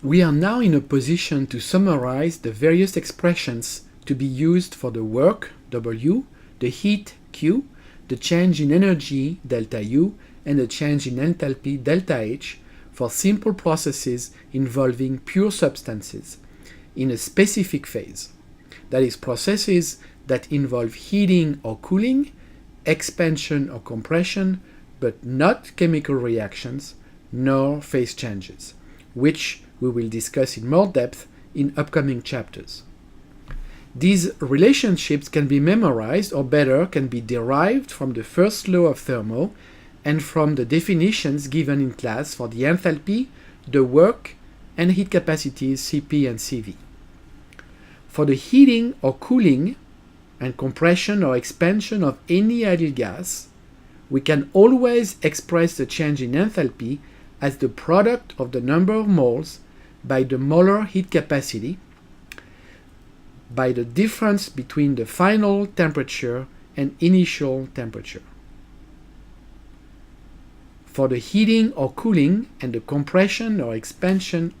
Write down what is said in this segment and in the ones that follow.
We are now in a position to summarize the various expressions to be used for the work, W, the heat, Q, the change in energy, delta U, and the change in enthalpy, delta H, for simple processes involving pure substances in a specific phase. That is, processes that involve heating or cooling, expansion or compression, but not chemical reactions nor phase changes, which we will discuss in more depth in upcoming chapters. These relationships can be memorized, or better, can be derived from the first law of thermo and from the definitions given in class for the enthalpy, the work, and heat capacities Cp and Cv. For the heating or cooling and compression or expansion of any ideal gas, we can always express the change in enthalpy as the product of the number of moles by the molar heat capacity by the difference between the final temperature and initial temperature. For the heating or cooling and the compression or expansion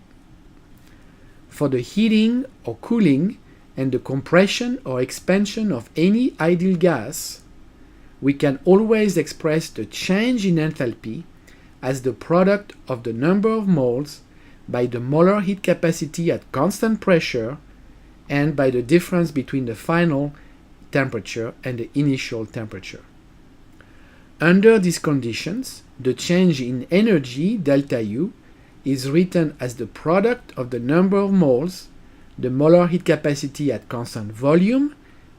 of any ideal gas, we can always express the change in enthalpy as the product of the number of moles by the molar heat capacity at constant pressure and by the difference between the final temperature and the initial temperature. Under these conditions, the change in energy, delta U, is written as the product of the number of moles, the molar heat capacity at constant volume,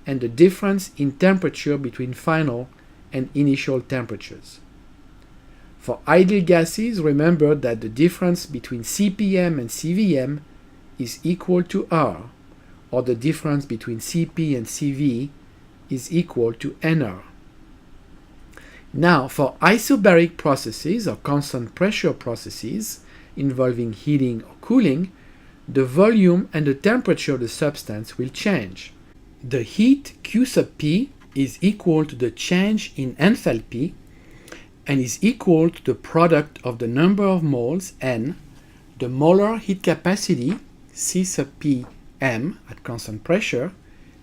and the difference in temperature between final and initial temperatures. For ideal gases, remember that the difference between CPM and CVM is equal to R, or the difference between Cp and Cv is equal to Nr. Now, for isobaric processes or constant pressure processes involving heating or cooling, the volume and the temperature of the substance will change. The heat Q sub P is equal to the change in enthalpy and is equal to the product of the number of moles N, the molar heat capacity C sub P M at constant pressure,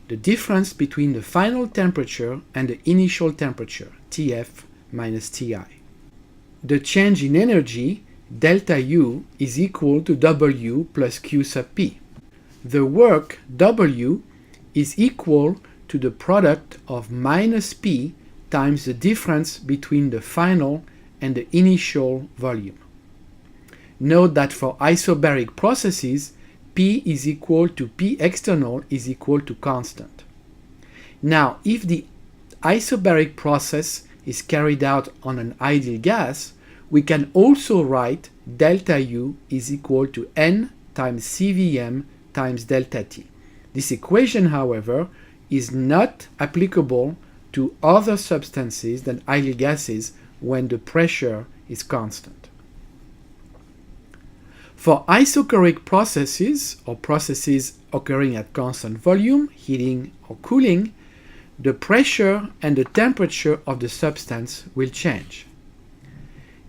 the difference between the final temperature and the initial temperature, Tf minus Ti. The change in energy, delta U, is equal to W plus Q sub P. The work, W, is equal to the product of minus P times the difference between the final and the initial volume. Note that for isobaric processes, P is equal to P external is equal to constant. Now, if the isobaric process is carried out on an ideal gas, we can also write delta U is equal to N times CVM times delta T. This equation, however, is not applicable to other substances than ideal gases when the pressure is constant. For isochoric processes, or processes occurring at constant volume, heating or cooling, the pressure and the temperature of the substance will change.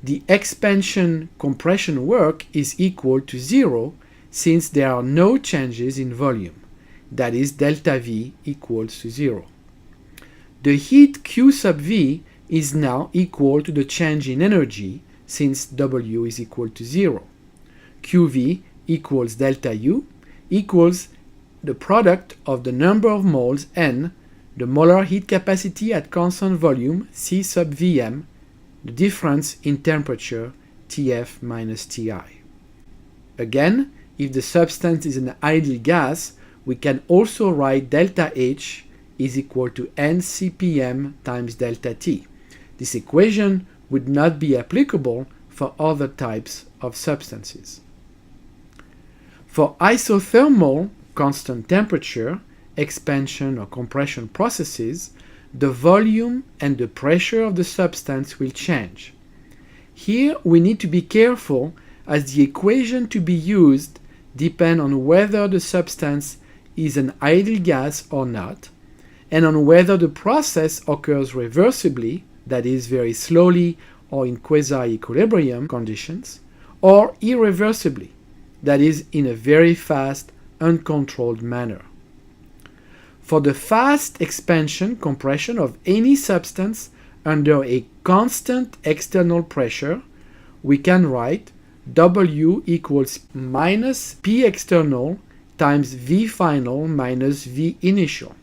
The expansion-compression work is equal to 0 since there are no changes in volume, that is, delta V equals to 0. The heat Q sub V is now equal to the change in energy since W is equal to 0. QV equals delta U equals the product of the number of moles N, the molar heat capacity at constant volume C sub Vm, the difference in temperature Tf minus Ti. Again, if the substance is an ideal gas, we can also write delta H is equal to N CPM times delta T. This equation would not be applicable for other types of substances. For isothermal constant temperature, expansion or compression processes, the volume and the pressure of the substance will change. Here we need to be careful as the equation to be used depends on whether the substance is an ideal gas or not, and on whether the process occurs reversibly, that is, very slowly or in quasi-equilibrium conditions, or irreversibly, that is, in a very fast, uncontrolled manner. For the fast expansion compression of any substance under a constant external pressure, we can write W equals minus P external times V final minus V initial.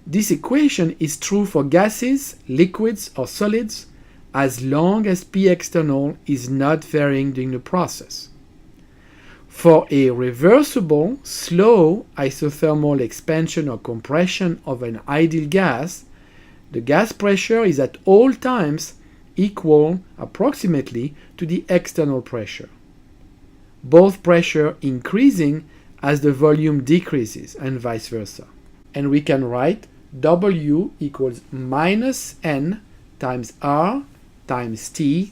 This equation is true for gases, liquids, or solids as long as P external is not varying during the process. For a reversible, slow isothermal expansion or compression of an ideal gas, the gas pressure is at all times equal approximately to the external pressure, both pressure increasing as the volume decreases and vice versa. And we can write W equals minus N times R times T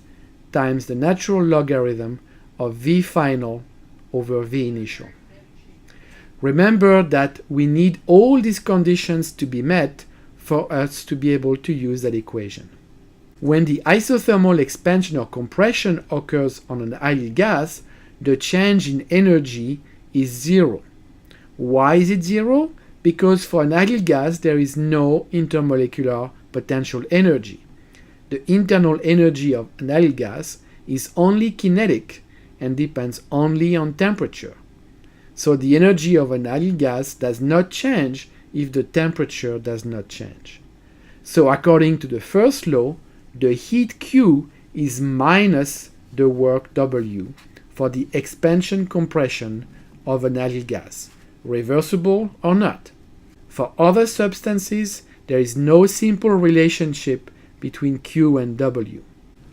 times the natural logarithm of V final over V initial. Remember that we need all these conditions to be met for us to be able to use that equation. When the isothermal expansion or compression occurs on an ideal gas, the change in energy is zero. Why is it zero? Because for an ideal gas there is no intermolecular potential energy. The internal energy of an ideal gas is only kinetic and depends only on temperature. So the energy of an ideal gas does not change if the temperature does not change. So according to the first law, the heat Q is minus the work W for the expansion compression of an ideal gas, reversible or not. For other substances, there is no simple relationship between Q and W.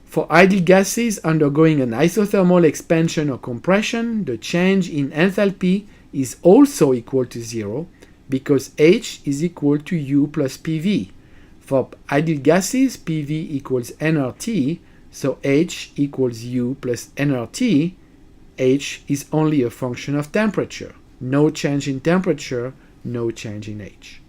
For ideal gases undergoing an isothermal expansion or compression, the change in enthalpy is also equal to zero because H is equal to U plus PV. For ideal gases, PV equals nRT, so H equals U plus nRT. H is only a function of temperature. No change in temperature, no change in H.